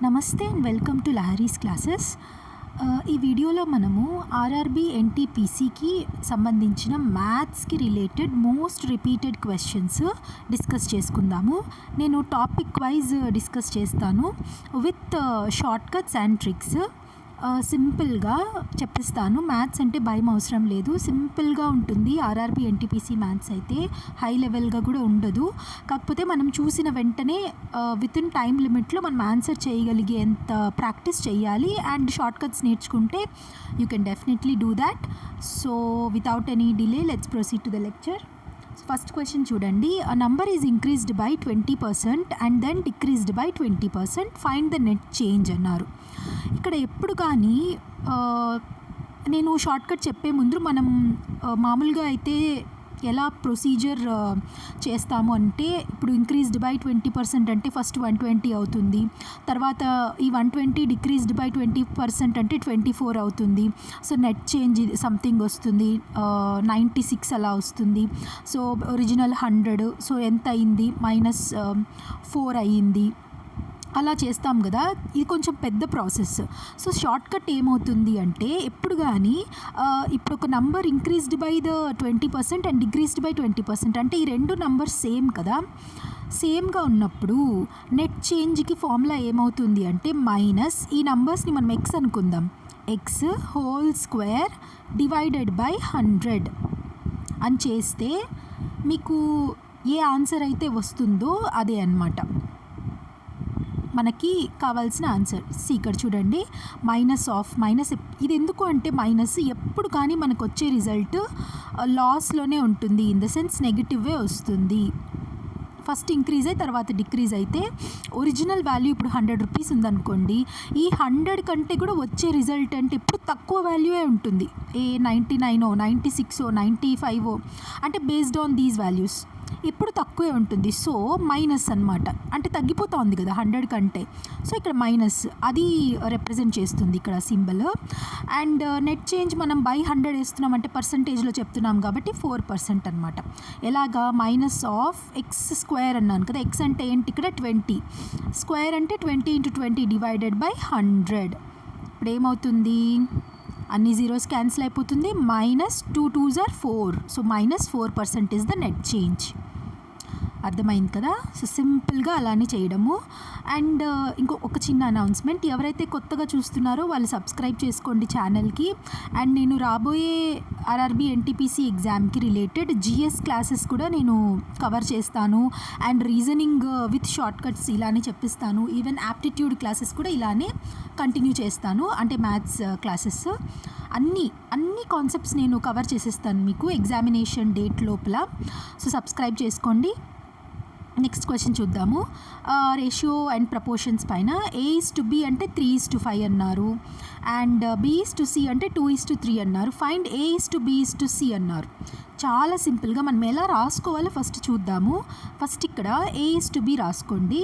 నమస్తే and welcome to Lahari's classes. ఈ వీడియోలో మనము ఆర్ఆర్బీ ఎన్టీపీసీకి సంబంధించిన మ్యాథ్స్కి related most repeated questions discuss చేసుకుందాము. నేను టాపిక్ వైజ్ డిస్కస్ చేస్తాను with short cuts and tricks. సింపుల్గా చెప్పిస్తాను. మ్యాథ్స్ అంటే భయం అవసరం లేదు, సింపుల్గా ఉంటుంది. ఆర్ఆర్బీ ఎన్టీపీసీ మ్యాథ్స్ అయితే హై లెవెల్గా కూడా ఉండదు. కాకపోతే మనం చూసిన వెంటనే విత్ ఇన్ టైం లిమిట్లో మనం ఆన్సర్ చేయగలిగేంత ప్రాక్టీస్ చేయాలి. అండ్ షార్ట్ కట్స్ నేర్చుకుంటే you can definitely do that. So without any delay let's proceed to the lecture. First question చూడండి. A number is increased by 20% and then decreased by 20%. Find the net change అన్నారు. ఇక్కడ ఎప్పుడు కానీ నేను shortcut చెప్పే ముందు మనం మామూలుగా అయితే ఎలా ప్రొసీజర్ చేస్తాము అంటే, ఇప్పుడు ఇంక్రీజ్డ్ బై 20% అంటే ఫస్ట్ 120 అవుతుంది. తర్వాత ఈ 120 డిక్రీజ్డ్ బై 20% అంటే 24 అవుతుంది. సో నెట్ చేంజ్ సంథింగ్ వస్తుంది, 96 అలా వస్తుంది. సో ఒరిజినల్ 100, సో ఎంత అయింది, -4 అయ్యింది. అలా చేస్తాం కదా. ఇది కొంచెం పెద్ద ప్రాసెస్. సో షార్ట్కట్ ఏమవుతుంది అంటే, ఎప్పుడు కానీ ఇప్పుడు ఒక number increased by the 20% and decreased by 20% అంటే ఈ రెండు నంబర్స్ సేమ్ కదా. సేమ్గా ఉన్నప్పుడు నెట్ చేంజ్కి ఫార్ములా ఏమవుతుంది అంటే, మైనస్ ఈ నంబర్స్ని మనం ఎక్స్ అనుకుందాం, X whole square divided by 100 అని చేస్తే మీకు ఏ ఆన్సర్ అయితే వస్తుందో అదే అన్నమాట మనకి కావాల్సిన ఆన్సర్. ఇక్కడ చూడండి, మైనస్ ఇది ఎందుకు అంటే, మైనస్ ఎప్పుడు కానీ మనకు వచ్చే రిజల్ట్ లాస్లోనే ఉంటుంది. ఇన్ ద సెన్స్ నెగిటివే వస్తుంది. ఫస్ట్ ఇంక్రీజ్ అయ్యి తర్వాత డిక్రీజ్ అయితే ఒరిజినల్ వాల్యూ ఇప్పుడు 100 రూపీస్ ఉందనుకోండి, ఈ 100 కంటే కూడా వచ్చే రిజల్ట్ అంటే ఇప్పుడు తక్కువ వాల్యూయే ఉంటుంది. 99, 96, 95 అంటే బేస్డ్ ఆన్ దీస్ వాల్యూస్ ఇప్పుడు తక్కువే ఉంటుంది. సో మైనస్ అనమాట, అంటే తగ్గిపోతూ ఉంది కదా 100 కంటే. సో ఇక్కడ మైనస్ అది రిప్రజెంట్ చేస్తుంది ఇక్కడ సింబల్. అండ్ నెట్ చేంజ్ మనం బై 100 వేస్తున్నాం అంటే పర్సంటేజ్లో చెప్తున్నాం కాబట్టి 4% అనమాట. ఎలాగా, మైనస్ ఆఫ్ ఎక్స్ స్క్వేర్ అన్నాను కదా. ఎక్స్ అంటే ఏంటి ఇక్కడ 20, స్క్వేర్ అంటే 20 × 20 డివైడెడ్ బై 100. ఇప్పుడు ఏమవుతుంది, అన్ని జీరోస్ క్యాన్సిల్ అయిపోతుంది. -2 2s are 4. So -4% is the net change. అర్థమైంది కదా. సో సింపుల్గా అలానే చేయడము. అండ్ ఒక చిన్న అనౌన్స్మెంట్, ఎవరైతే కొత్తగా చూస్తున్నారో వాళ్ళు సబ్స్క్రైబ్ చేసుకోండి ఛానల్కి. అండ్ నేను రాబోయే ఆర్ఆర్బీ ఎన్టీపీసీ ఎగ్జామ్కి రిలేటెడ్ జిఎస్ క్లాసెస్ కూడా నేను కవర్ చేస్తాను. And reasoning with short cuts ఇలానే చెప్పిస్తాను. ఈవెన్ యాప్టిట్యూడ్ క్లాసెస్ కూడా ఇలానే కంటిన్యూ చేస్తాను, అంటే మ్యాథ్స్ క్లాసెస్. అన్ని కాన్సెప్ట్స్ నేను కవర్ చేసేస్తాను మీకు ఎగ్జామినేషన్ డేట్ లోపల. సో సబ్స్క్రైబ్ చేసుకోండి. నెక్స్ట్ క్వశ్చన్ చూద్దాము. రేషియో అండ్ ప్రపోర్షన్స్ పైన A:B అంటే 3:5 అన్నారు. అండ్ B:C అంటే 2:3 అన్నారు. ఫైండ్ A:B:C అన్నారు. చాలా సింపుల్గా మనం ఎలా రాసుకోవాలో ఫస్ట్ చూద్దాము. ఫస్ట్ ఇక్కడ A:B రాసుకోండి.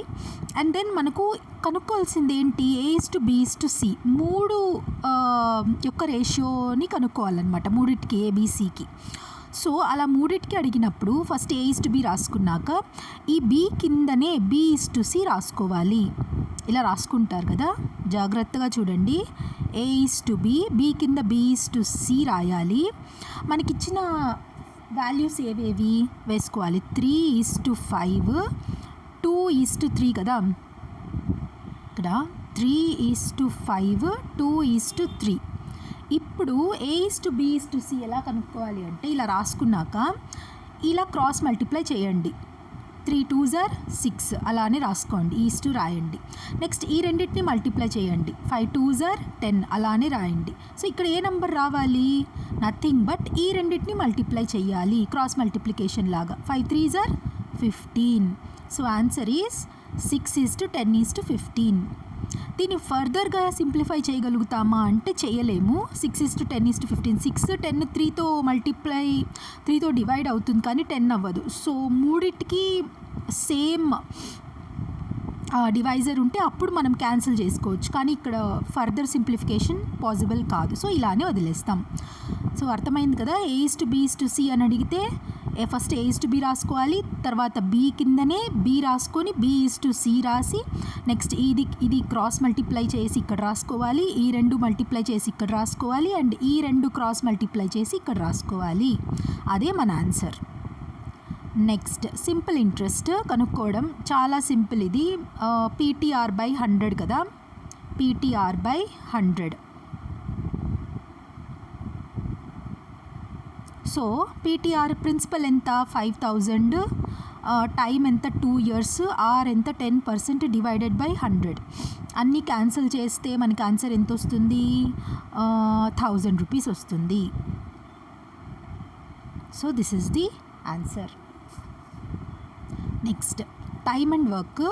అండ్ దెన్ మనకు కనుక్కోవాల్సింది ఏంటి, A:B:C 3 యొక్క రేషియోని కనుక్కోవాలన్నమాట, మూడింటికి ABCకి. సో అలా మూడింటికి అడిగినప్పుడు ఫస్ట్ A:B రాసుకున్నాక ఈ B కిందనే B:C రాసుకోవాలి. ఇలా రాసుకుంటారు కదా, జాగ్రత్తగా చూడండి. A:B, B కింద B:C రాయాలి. మనకిచ్చిన వాల్యూస్ ఏవేవి వేసుకోవాలి, 3:5, 2:3 కదా. ఇక్కడ 3:5, 2:3. ఇప్పుడు A:B:C ఎలా కనుక్కోవాలి అంటే, ఇలా రాసుకున్నాక ఇలా క్రాస్ మల్టిప్లై చేయండి. 3 2s are 6 అలానే రాసుకోండి, ఈస్టు రాయండి. నెక్స్ట్ ఈ రెండింటిని మల్టిప్లై చేయండి, 5 2s are 10 అలానే రాయండి. సో ఇక్కడ ఏ నెంబర్ రావాలి, నథింగ్ బట్ ఈ రెండింటిని మల్టిప్లై చేయాలి క్రాస్ మల్టిప్లికేషన్ లాగా. 5 3s are 15. So answer is 6:10:15. దీన్ని ఫర్దర్గా సింప్లిఫై చేయగలుగుతామా అంటే చేయలేము. 6:10:15. 6 10 3తో డివైడ్ అవుతుంది కానీ 10 అవ్వదు. సో మూడింటికి సేమ్ డివైజర్ ఉంటే అప్పుడు మనం క్యాన్సిల్ చేసుకోవచ్చు, కానీ ఇక్కడ ఫర్దర్ సింప్లిఫికేషన్ పాసిబుల్ కాదు. సో ఇలానే వదిలేస్తాం. సో అర్థమైంది కదా. A:B:C అని అడిగితే first A is to be రాసుకోవాలి, తర్వాత బి కిందనే బి రాసుకొని బి ఇస్ టు సి రాసి నెక్స్ట్ ఇది క్రాస్ మల్టిప్లై చేసి ఇక్కడ రాసుకోవాలి, ఈ రెండు మల్టిప్లై చేసి ఇక్కడ రాసుకోవాలి అండ్ ఈ రెండు క్రాస్ మల్టిప్లై చేసి ఇక్కడ రాసుకోవాలి. అదే మన ఆన్సర్. నెక్స్ట్ సింపుల్ ఇంట్రెస్ట్ కనుక్కోవడం చాలా సింపుల్. ఇది పీటీఆర్ బై 100 కదా, PTR by 100. So PTR principal ఎంత 5000, టైం ఎంత 2 years, ఆర్ ఎంత 10% డివైడెడ్ బై 100. అన్నీ క్యాన్సిల్ చేస్తే మనకి ఆన్సర్ ఎంత వస్తుంది, 1000 రూపీస్ వస్తుంది. So this is the answer. Next time and work.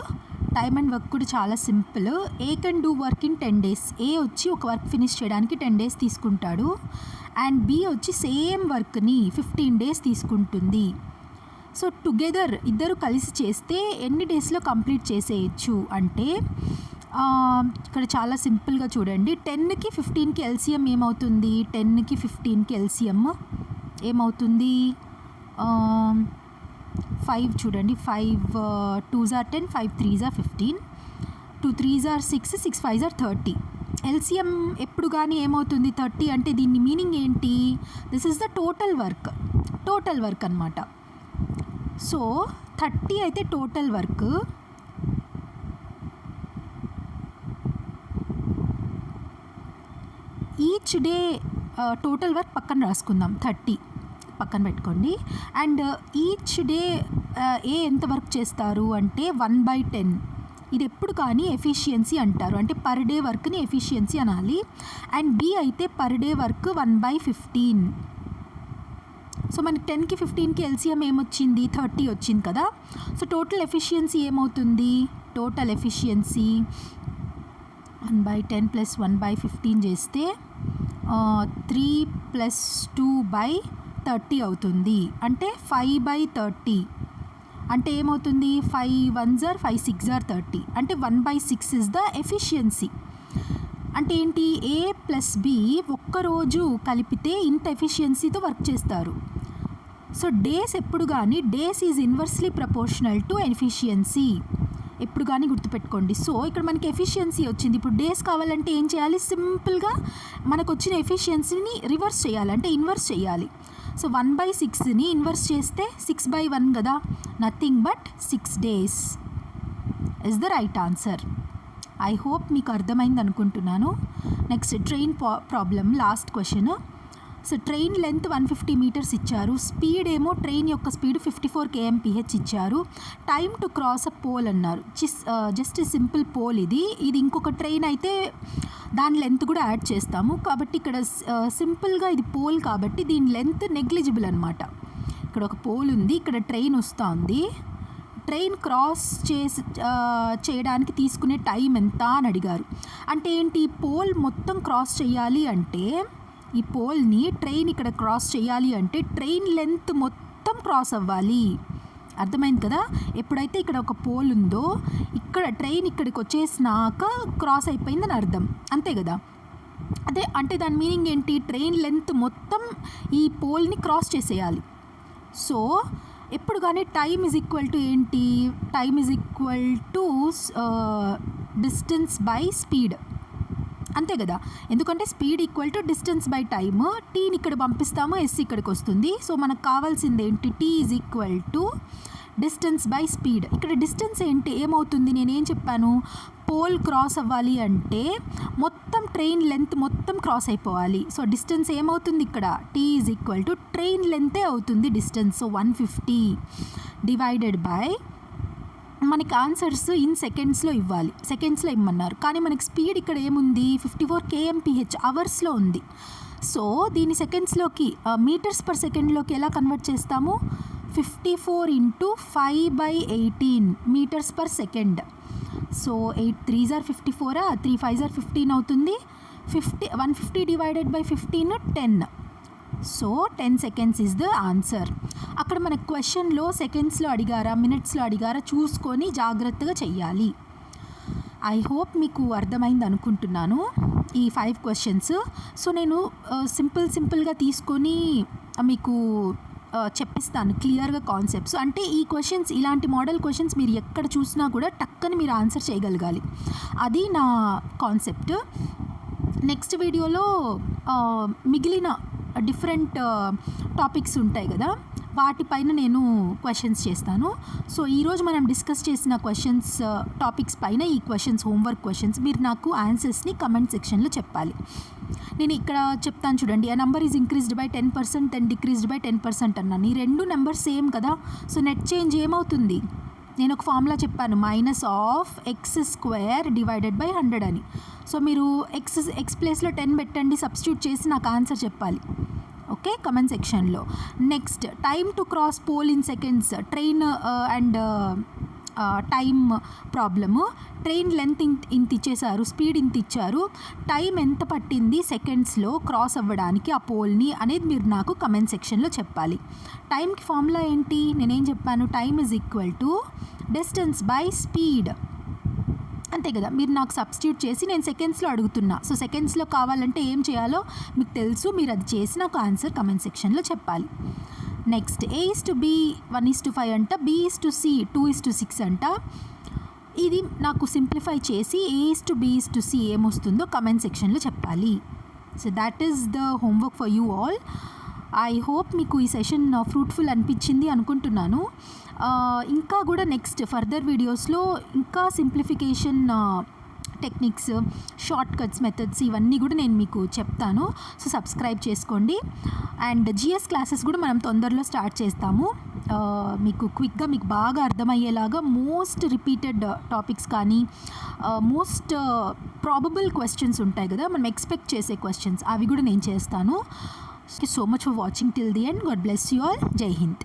Time and work కూడా చాలా simple. A can do work in 10 days. ఏ వచ్చి ఒక వర్క్ ఫినిష్ చేయడానికి 10 days తీసుకుంటాడు అండ్ బి వచ్చి సేమ్ వర్క్ని 15 days తీసుకుంటుంది. సో టుగెదర్ ఇద్దరు కలిసి చేస్తే ఎన్ని డేస్లో కంప్లీట్ చేసేయచ్చు అంటే ఇక్కడ చాలా సింపుల్గా చూడండి. 10కి 15కి ఎల్సిఎం ఏమవుతుంది, 10కి 15కి ఎల్సిఎం ఏమవుతుంది, 5 చూడండి, 5 2s are 10, 5 3s are 15, 2 3s are 6, 6 5s are 30. LCM ఎప్పుడు కానీ ఏమవుతుంది 30 అంటే దీని మీనింగ్ ఏంటి, this is the total work అనమాట. సో 30 అయితే total work, each day total work పక్కన రాసుకుందాం, 30 పక్కన పెట్టుకోండి. అండ్ ఈచ్ డే ఏ ఎంత వర్క్ చేస్తారు అంటే 1/10. ఇది ఎప్పుడు కానీ ఎఫిషియన్సీ అంటారు, అంటే పర్ డే వర్క్ని ఎఫిషియన్సీ అనాలి. అండ్ బి అయితే పర్ డే వర్క్ 1/15. సో మనకి 10కి 15కి ఎల్సిఎం ఏమొచ్చింది, 30 వచ్చింది కదా. సో టోటల్ ఎఫిషియన్సీ ఏమవుతుంది, టోటల్ ఎఫిషియన్సీ 1/10 + 1/15 చేస్తే 3 + 2/30 అవుతుంది. అంటే 5/30 అంటే ఏమవుతుంది, 5 1s are 5 6s are 30 అంటే 1/6 ఇస్ ద ఎఫిషియన్సీ. అంటే ఏంటి, ఏ ప్లస్ బి ఒక్కరోజు కలిపితే ఇంత ఎఫిషియన్సీతో వర్క్ చేస్తారు. సో డేస్ ఎప్పుడు కానీ days is inversely proportional to efficiency, ఎప్పుడు కానీ గుర్తుపెట్టుకోండి. సో ఇక్కడ మనకి ఎఫిషియన్సీ వచ్చింది, ఇప్పుడు డేస్ కావాలంటే ఏం చేయాలి, సింపుల్గా మనకు వచ్చిన ఎఫిషియన్సీని రివర్స్ చేయాలి, అంటే ఇన్వర్స్ చేయాలి. సో 1/6ని ఇన్వర్స్ చేస్తే 6/1 కదా, nothing but 6 days is the right answer. I hope మీకు అర్థమైంది అనుకుంటున్నాను. Next train problem, last question. So train length 150 meters ఇచ్చారు, స్పీడ్ ఏమో ట్రైన్ యొక్క స్పీడ్ 54 km/h ఇచ్చారు, time to cross a pole అన్నారు. జస్ట్ సింపుల్ పోల్ ఇది ఇంకొక ట్రైన్ అయితే దాని లెంత్ కూడా యాడ్ చేస్తాము. కాబట్టి ఇక్కడ సింపుల్గా ఇది పోల్ కాబట్టి దీని లెంత్ నెగ్లిజిబుల్ అనమాట. ఇక్కడ ఒక పోల్ ఉంది, ఇక్కడ ట్రైన్ వస్తూ ఉంది, ట్రైన్ క్రాస్ చేయడానికి తీసుకునే టైం ఎంత అని అడిగారు. అంటే ఏంటి, పోల్ మొత్తం క్రాస్ చేయాలి అంటే ఈ పోల్ని ట్రైన్ ఇక్కడ క్రాస్ చేయాలి అంటే ట్రైన్ లెంత్ మొత్తం క్రాస్ అవ్వాలి. అర్థమైంది కదా, ఎప్పుడైతే ఇక్కడ ఒక పోల్ ఉందో ఇక్కడ ట్రైన్ ఇక్కడికి వచ్చేసినాక క్రాస్ అయిపోయిందని అర్థం, అంతే కదా. అదే అంటే దాని మీనింగ్ ఏంటి, ట్రైన్ లెంత్ మొత్తం ఈ పోల్ని క్రాస్ చేసేయాలి. సో ఎప్పుడు కానీ టైమ్ ఈజ్ ఈక్వల్ టు ఏంటి, time is equal to distance by speed, అంతే కదా. ఎందుకంటే speed equal to distance by time, టీని ఇక్కడ పంపిస్తాము, ఎస్ ఇక్కడికి వస్తుంది. సో మనకు కావాల్సింది ఏంటి, T is equal to distance by speed. ఇక్కడ డిస్టెన్స్ ఏంటి ఏమవుతుంది, నేనేం చెప్పాను, పోల్ క్రాస్ అవ్వాలి అంటే మొత్తం ట్రైన్ లెంత్ మొత్తం క్రాస్ అయిపోవాలి. సో డిస్టెన్స్ ఏమవుతుంది ఇక్కడ, T is equal to train లెంతే అవుతుంది డిస్టెన్స్. సో 150 డివైడెడ్ బై మనకి ఆన్సర్స్ ఇన్ సెకండ్స్లో ఇవ్వాలి, సెకండ్స్లో ఇమ్మన్నారు. కానీ మనకి స్పీడ్ ఇక్కడ ఏముంది, 54 km/h అవర్స్లో ఉంది. సో దీని సెకండ్స్లోకి మీటర్స్ పర్ సెకండ్లోకి ఎలా కన్వర్ట్ చేస్తాము, 54 × 5/18 metres per second. So 8 3s are 54, 3 5s are 15 అవుతుంది. 150 divided by 15 10. So 10 seconds is the answer. అక్కడ మన క్వశ్చన్లో సెకండ్స్లో అడిగారా మినిట్స్లో అడిగారా చూసుకొని జాగ్రత్తగా చెయ్యాలి. ఐ హోప్ మీకు అర్థమైంది అనుకుంటున్నాను ఈ 5 questions. సో నేను సింపుల్గా తీసుకొని మీకు చెప్పిస్తాను క్లియర్గా కాన్సెప్ట్స్. అంటే ఈ క్వశ్చన్స్, ఇలాంటి మోడల్ క్వశ్చన్స్ మీరు ఎక్కడ చూసినా కూడా టక్కని మీరు ఆన్సర్ చేయగలగాలి. అది నా కాన్సెప్ట్. నెక్స్ట్ వీడియోలో మిగిలిన డిఫరెంట్ టాపిక్స్ ఉంటాయి కదా, వాటిపైన నేను క్వశ్చన్స్ చేస్తాను. సో ఈరోజు మనం డిస్కస్ చేసిన క్వశ్చన్స్ టాపిక్స్ పైన ఈ క్వశ్చన్స్, హోంవర్క్ క్వశ్చన్స్, మీరు నాకు ఆన్సర్స్ని కమెంట్ సెక్షన్లో చెప్పాలి. నేను ఇక్కడ చెప్తాను చూడండి. ఆ number is increased by 10% and decreased by 10% అన్నాను. ఈ రెండు నెంబర్ సేమ్ కదా. సో నెట్ చేంజ్ ఏమవుతుంది? నేను ఒక ఫార్ములా చెప్పాను, -(x² డివైడెడ్ బై 100 అని. సో మీరు ఎక్స్ ప్లేస్లో 10 పెట్టండి, సబ్స్టిట్యూట్ చేసి నాకు ఆన్సర్ చెప్పాలి. ఓకే, కమెంట్ సెక్షన్లో. Next, time to cross pole in seconds. Train and time problem. Train length ఇంత ఇచ్చేసారు, స్పీడ్ ఇంత ఇచ్చారు, టైం ఎంత పట్టింది సెకండ్స్లో క్రాస్ అవ్వడానికి ఆ పోల్ని అనేది మీరు నాకు కమెంట్ సెక్షన్లో చెప్పాలి. టైంకి ఫార్ములా ఏంటి? నేనేం చెప్పాను? Time is equal to distance by speed, అంతే కదా. మీరు నాకు సబ్స్టిట్యూట్ చేసి, నేను సెకండ్స్లో అడుగుతున్నా, సో సెకండ్స్లో కావాలంటే ఏం చేయాలో మీకు తెలుసు, మీరు అది చేసి నాకు ఆన్సర్ కమెంట్ సెక్షన్లో చెప్పాలి. నెక్స్ట్, A:B 1:5 అంట, B:C 2:6 అంట. ఇది నాకు సింప్లిఫై చేసి A:B:C ఏమొస్తుందో కమెంట్ సెక్షన్లో చెప్పాలి. So that is the homework for you all. I hope మీకు ఈ సెషన్ ఫ్రూట్ఫుల్ అనిపించింది అనుకుంటున్నాను. ఇంకా కూడా నెక్స్ట్ ఫర్దర్ వీడియోస్లో ఇంకా simplification techniques, short cuts, methods ఇవన్నీ కూడా నేను మీకు చెప్తాను. సో సబ్స్క్రైబ్ చేసుకోండి. అండ్ జిఎస్ క్లాసెస్ కూడా మనం తొందరలో స్టార్ట్ చేస్తాము. మీకు క్విక్గా, మీకు బాగా అర్థమయ్యేలాగా మోస్ట్ రిపీటెడ్ టాపిక్స్ కానీ మోస్ట్ ప్రాబబుల్ క్వశ్చన్స్ ఉంటాయి కదా, మనం ఎక్స్పెక్ట్ చేసే క్వశ్చన్స్, అవి కూడా నేను చేస్తాను. So much for watching till the end. God bless you all. జై హింద్.